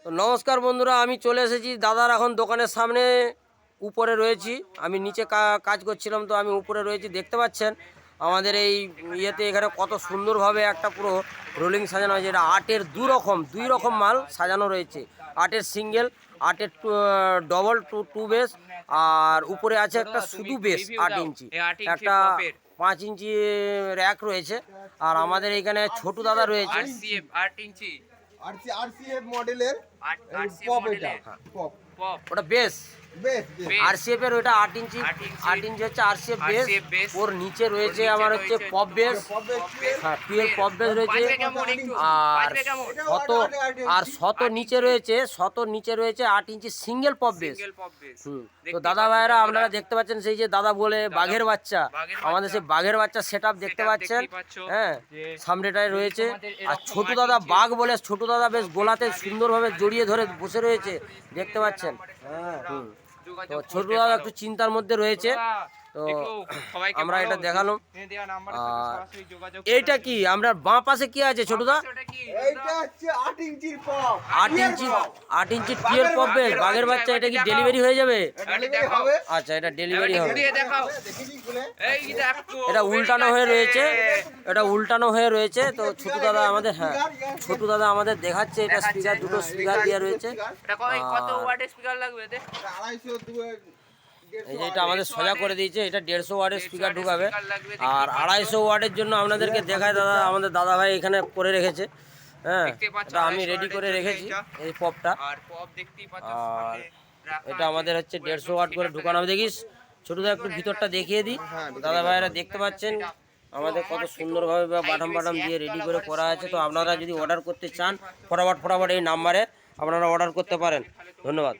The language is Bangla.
তো নমস্কার বন্ধুরা, আমি চলে এসেছি দাদার এখন দোকানের সামনে। উপরে রয়েছি, আমি নিচে কাজ করছিলাম, তো আমি উপরে রয়েছি। দেখতে পাচ্ছেন আমাদের এই ইয়েতে এখানে কত সুন্দরভাবে একটা পুরো রোলিং সাজানো হয়েছে। এটা আটের দুই রকম মাল সাজানো রয়েছে। আটের সিঙ্গেল, আটের ডবল টু বেস, আর উপরে আছে একটা শুধু বেস 8 ইঞ্চি, একটা 5 ইঞ্চি র্যাক রয়েছে। আর আমাদের এখানে ছোটু দাদা রয়েছে। আরসিএফ মডেলের পপ, এটা পপ, ওটা বেস। বেশ আরসিএফ এর ওটা 8 ইঞ্চি হচ্ছে আরসিএফ বেস। ওর নিচে রয়েছে আমার হচ্ছে পপ বেস। হ্যাঁ, টুয়েলভ পপ বেস রয়েছে। আর শত নিচে রয়েছে 8 ইঞ্চি সিঙ্গেল পপ বেস। তো দাদা ভাইরা আপনারা দেখতে পাচ্ছেন, সেই যে দাদা বলে বাঘের বাচ্চা, আমাদের সেই বাঘের বাচ্চা সেটআপ দেখতে পাচ্ছেন। হ্যাঁ, সামনেটায় রয়েছে। আর ছোটু দাদা বাঘ বলে, ছোটু দাদা বেশ গোলাতে সুন্দরভাবে জড়িয়ে ধরে বসে রয়েছে, দেখতে পাচ্ছেন। তো ছোটু দাদা একটু চিন্তার মধ্যে রয়েছে, তো আমরা এটা দেখালাম। এইটা কি আমরা বাঁ পাশে কি আছে ছোটুদা? এইটা হচ্ছে 8 ইঞ্চির পপ, 8 ইঞ্চি টিয়ের পপ বেস বাঘের বাচ্চা। এটা কি ডেলিভারি হয়ে যাবে? হবে। আচ্ছা, এটা ডেলিভারি হবে। দেখি খুলে। এটা উল্টানো হয়ে রয়েছে। তো ছোটু দাদা আমাদের, হ্যাঁ, ছোটু দাদা আমাদের দেখাচ্ছে। এটা স্পিকার, দুটো স্পিকার দেওয়া রয়েছে। কত ওয়াটের স্পিকার লাগবে এতে? 250 এই যে এটা আমাদের সোজা করে দিয়েছে। এটা 150 ওয়াটের স্পিকার ঢুকাবে। আর 250 ওয়াটের জন্য আপনাদেরকে দেখায় দাদা, আমাদের দাদা ভাই এখানে করে রেখেছে। হ্যাঁ, এটা আমি রেডি করে রেখেছি এই পপটা। আর এটা আমাদের হচ্ছে 150 ওয়াট করে ঢুকানো হবে। দেখিস ছোটদা, একটু ভিতরটা দেখিয়ে দিই। দাদা ভাইরা দেখতে পাচ্ছেন আমাদের কত সুন্দরভাবে বাটাম দিয়ে রেডি করে করা আছে। তো আপনারা যদি অর্ডার করতে চান, ফটাফট এই নাম্বারে আপনারা অর্ডার করতে পারেন। ধন্যবাদ।